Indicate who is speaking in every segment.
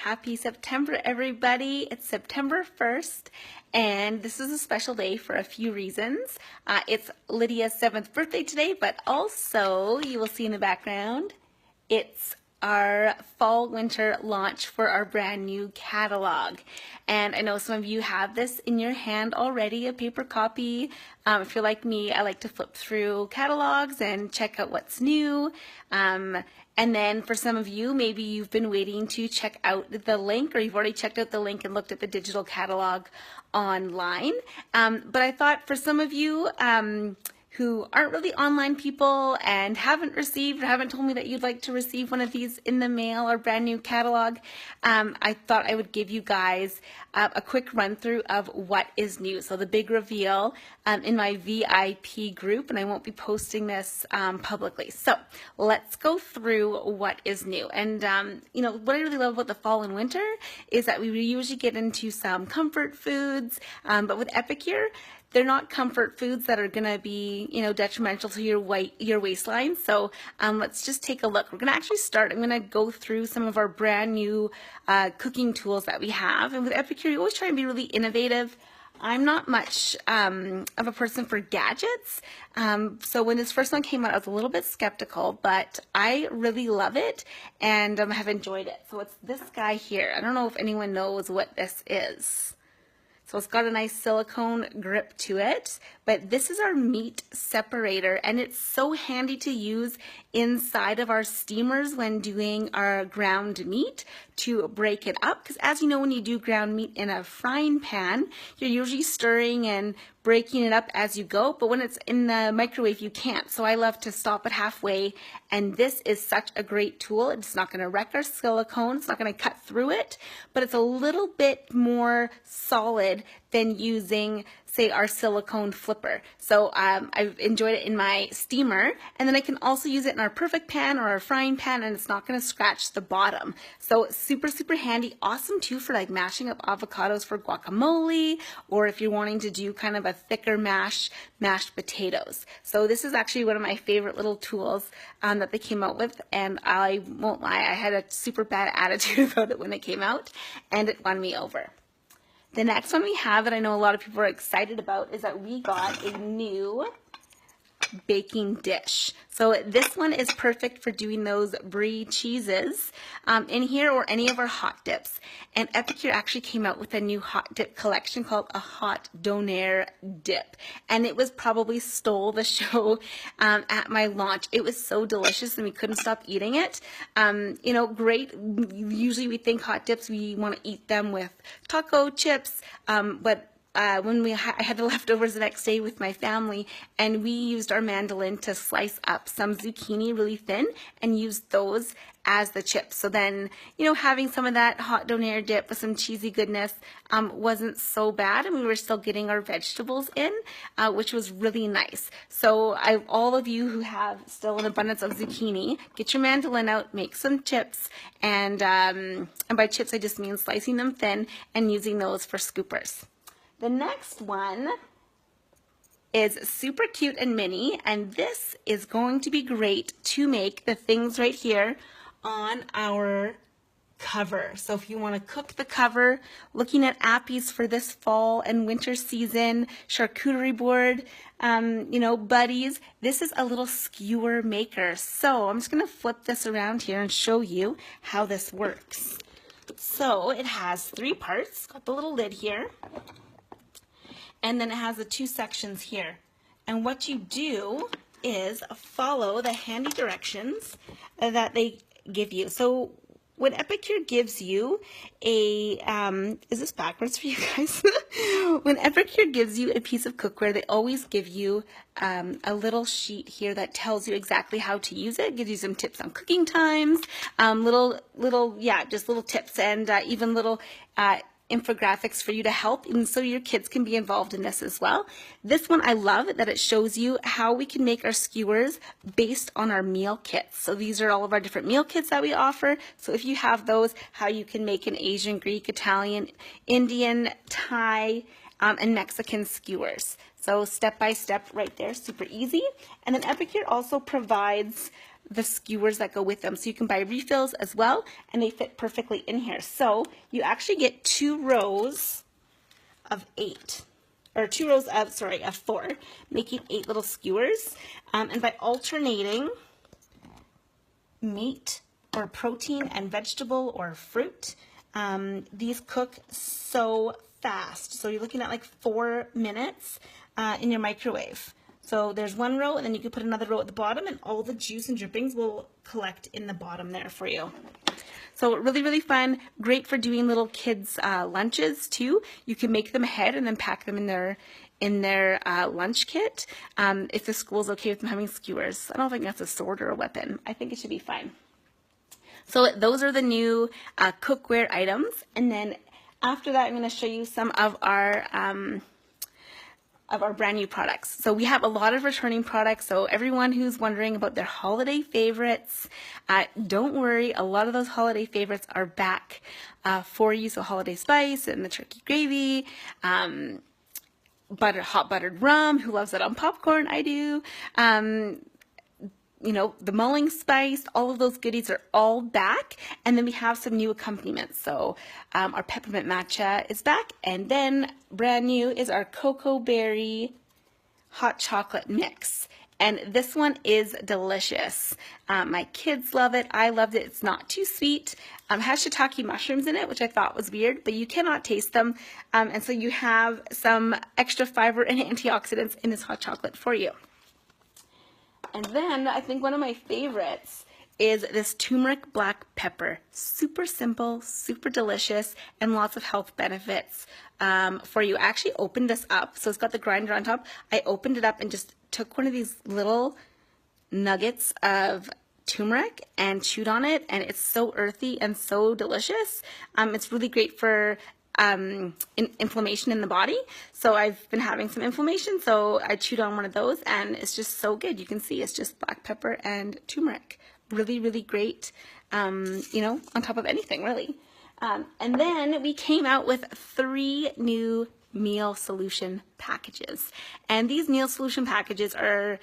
Speaker 1: Happy September, everybody. It's September 1st, and this is a special day for a few reasons. It's Lydia's 7th birthday today, but also, you will see in the background, it's our fall-winter launch for our brand new catalog. And I know some of you have this in your hand already, a paper copy. If you're like me, I like to flip through catalogs and check out what's new. And then for some of you, maybe you've been waiting to check out the link, or you've already checked out the link and looked at the digital catalog online. But I thought for some of you who aren't really online people and haven't received or haven't told me that you'd like to receive one of these in the mail or brand new catalog, I thought I would give you guys a quick run through of what is new. So the big reveal in my VIP group, and I won't be posting this publicly. So let's go through what is new. And you know, what I really love about the fall and winter is that we usually get into some comfort foods, but with Epicure, they're not comfort foods that are going to be, you know, detrimental to your waistline. So let's just take a look. We're going to actually start. I'm going to go through some of our brand new cooking tools that we have. And with Epicure, you always try and be really innovative. I'm not much of a person for gadgets. So when this first one came out, I was a little bit skeptical, but I really love it and have enjoyed it. So it's this guy here. I don't know if anyone knows what this is. So it's got a nice silicone grip to it, but this is our meat separator, and it's so handy to use inside of our steamers when doing our ground meat to break it up. Because as you know, when you do ground meat in a frying pan, you're usually stirring and breaking it up as you go, but when it's in the microwave, you can't. So I love to stop it halfway, and this is such a great tool. It's not going to wreck our silicone, it's not going to cut through it, but it's a little bit more solid than using, say, our silicone flipper. So I've enjoyed it in my steamer, and then I can also use it in our perfect pan or our frying pan, and it's not going to scratch the bottom. So super, super handy. Awesome too for like mashing up avocados for guacamole, or if you're wanting to do kind of a thicker mashed potatoes. So this is actually one of my favorite little tools that they came out with, and I won't lie, I had a super bad attitude about it when it came out, and it won me over. The next one we have that I know a lot of people are excited about is that we got a new baking dish. So this one is perfect for doing those brie cheeses in here, or any of our hot dips. And Epicure actually came out with a new hot dip collection called a hot donair dip, and it was probably stole the show at my launch. It was so delicious and we couldn't stop eating it. You know, great. Usually we think hot dips, we want to eat them with taco chips, but when I had the leftovers the next day with my family, and we used our mandolin to slice up some zucchini really thin and used those as the chips. So then, you know, having some of that hot donair dip with some cheesy goodness wasn't so bad, and we were still getting our vegetables in, which was really nice. So all of you who have still an abundance of zucchini, get your mandolin out, make some chips, and by chips I just mean slicing them thin and using those for scoopers. The next one is super cute and mini, and this is going to be great to make the things right here on our cover. So if you want to cook the cover, looking at appies for this fall and winter season, charcuterie board, you know, buddies, this is a little skewer maker. So I'm just going to flip this around here and show you how this works. So it has 3 parts, got the little lid here, and then it has the 2 sections here. And what you do is follow the handy directions that they give you. So when Epicure gives you a, is this backwards for you guys? When Epicure gives you a piece of cookware, they always give you a little sheet here that tells you exactly how to use it. Gives you some tips on cooking times, just little tips, and even little infographics for you to help, and so your kids can be involved in this as well. This one I love that it shows you how we can make our skewers based on our meal kits. So these are all of our different meal kits that we offer. So if you have those, how you can make an Asian, Greek, Italian, Indian, Thai, and Mexican skewers. So step by step right there, super easy. And then Epicure also provides the skewers that go with them. So you can buy refills as well, and they fit perfectly in here. So you actually get 2 rows of 8, or 2 rows of, sorry, of 4, making 8 little skewers. And by alternating meat or protein and vegetable or fruit, these cook so fast. So you're looking at like 4 minutes in your microwave. So there's 1 row, and then you can put another row at the bottom, and all the juice and drippings will collect in the bottom there for you. So really, really fun. Great for doing little kids' lunches too. You can make them ahead and then pack them in their lunch kit. If the school's okay with them having skewers. I don't think that's a sword or a weapon. I think it should be fine. So those are the new cookware items. And then after that, I'm going to show you some of our brand new products. So we have a lot of returning products. So everyone who's wondering about their holiday favorites, don't worry. A lot of those holiday favorites are back for you. So holiday spice and the turkey gravy, hot buttered rum. Who loves it on popcorn? I do. You know, the mulling spice, all of those goodies are all back. And then we have some new accompaniments. So our peppermint matcha is back. And then brand new is our cocoa berry hot chocolate mix. And this one is delicious. My kids love it. I loved it. It's not too sweet. Has shiitake mushrooms in it, which I thought was weird, but you cannot taste them. And so you have some extra fiber and antioxidants in this hot chocolate for you. And then I think one of my favorites is this turmeric black pepper. Super simple, super delicious, and lots of health benefits for you. I actually opened this up. So it's got the grinder on top. I opened it up and just took one of these little nuggets of turmeric and chewed on it. And it's so earthy and so delicious. It's really great for inflammation in the body. So I've been having some inflammation, so I chewed on one of those, and it's just so good. You can see it's just black pepper and turmeric. Really, really great, you know, on top of anything, really. And then we came out with 3 new meal solution packages. And these meal solution packages are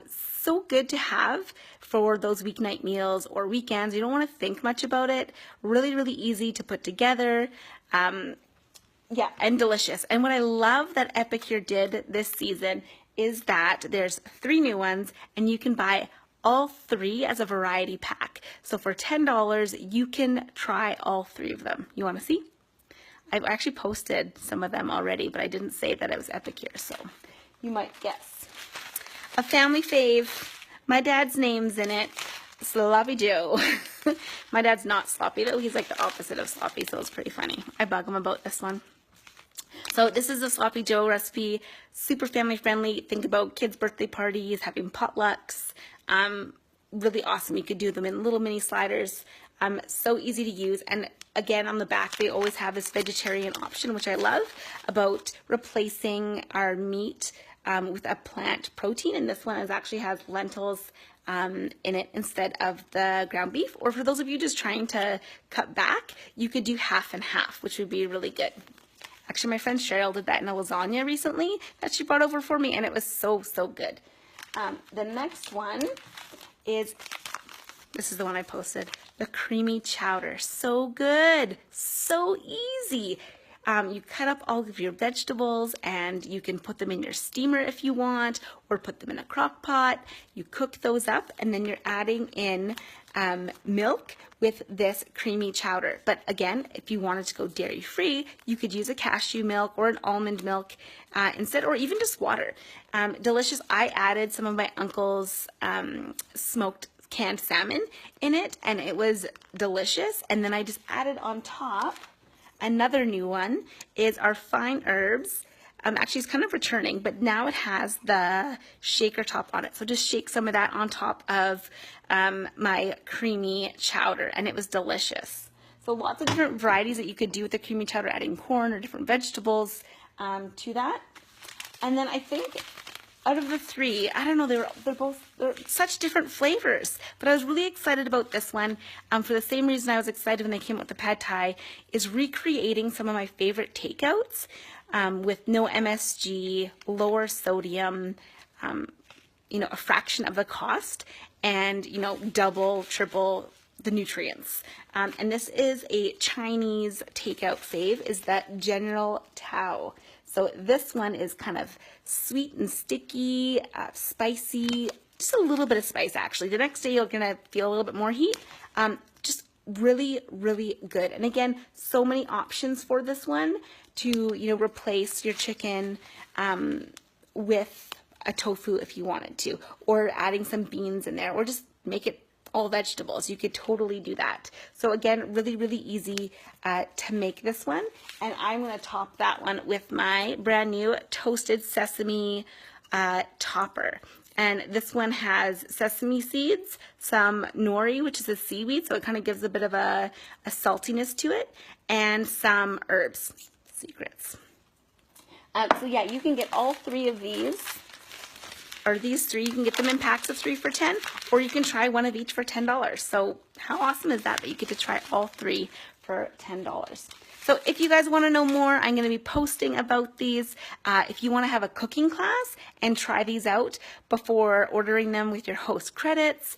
Speaker 1: so good to have for those weeknight meals or weekends. You don't want to think much about it. Really, really easy to put together. Yeah, and delicious. And what I love that Epicure did this season is that there's 3 new ones, and you can buy all 3 as a variety pack. So for $10, you can try all 3 of them. You want to see? I've actually posted some of them already, but I didn't say that it was Epicure, so you might guess. A family fave. My dad's name's in it. Sloppy Joe. My dad's not sloppy though. He's like the opposite of sloppy, so it's pretty funny. I bug him about this one. So this is a Sloppy Joe recipe. Super family friendly. Think about kids' birthday parties, having potlucks. Really awesome. You could do them in little mini sliders. So easy to use. And again, on the back, they always have this vegetarian option, which I love, about replacing our meat with a plant protein. And this one actually has lentils in it instead of the ground beef. Or for those of you just trying to cut back, you could do half and half, which would be really good. Actually, my friend Cheryl did that in a lasagna recently that she brought over for me, and it was so, so good. The next one is, this is the one I posted, the creamy chowder. So good, so easy. You cut up all of your vegetables and you can put them in your steamer if you want, or put them in a crock pot. You cook those up, and then you're adding in milk with this creamy chowder. But again, if you wanted to go dairy free, you could use a cashew milk or an almond milk instead, or even just water. Delicious. I added some of my uncle's smoked canned salmon in it, and it was delicious. And then I just added on top, another new one is our fine herbs. Actually, it's kind of returning, but now it has the shaker top on it. So just shake some of that on top of my creamy chowder, and it was delicious. So lots of different varieties that you could do with the creamy chowder, adding corn or different vegetables to that. And then I think out of the 3, I don't know, they're such different flavors, but I was really excited about this one for the same reason I was excited when they came out with the pad thai, is recreating some of my favorite takeouts with no MSG, lower sodium, you know, a fraction of the cost. and, you know, double, triple the nutrients. And this is a Chinese takeout fave, is that General Tao. So this one is kind of sweet and sticky, spicy, just a little bit of spice actually. The next day you're gonna feel a little bit more heat. Just really, really good. And again, so many options for this one to, you know, replace your chicken with a tofu if you wanted to, or adding some beans in there, or just make it all vegetables. You could totally do that. So again, really, really easy to make this one. And I'm going to top that one with my brand new toasted sesame topper. And this one has sesame seeds, some nori, which is a seaweed, so it kind of gives a bit of a saltiness to it, and some herbs, secrets. So yeah, you can get all three of these, or these three. You can get them in packs of 3 for $10, or you can try one of each for $10. So how awesome is that you get to try all three for $10? So if you guys want to know more, I'm going to be posting about these. If you want to have a cooking class and try these out before ordering them with your host credits,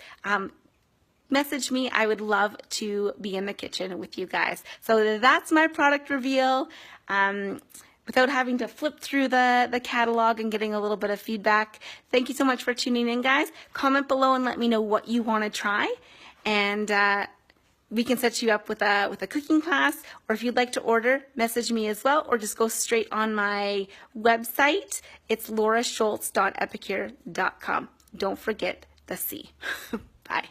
Speaker 1: message me. I would love to be in the kitchen with you guys. So that's my product reveal. Without having to flip through the catalog and getting a little bit of feedback. Thank you so much for tuning in, guys. Comment below and let me know what you want to try. And we can set you up with a cooking class, or if you'd like to order, message me as well, or just go straight on my website. It's lauraschultz.epicure.com. Don't forget the C. Bye.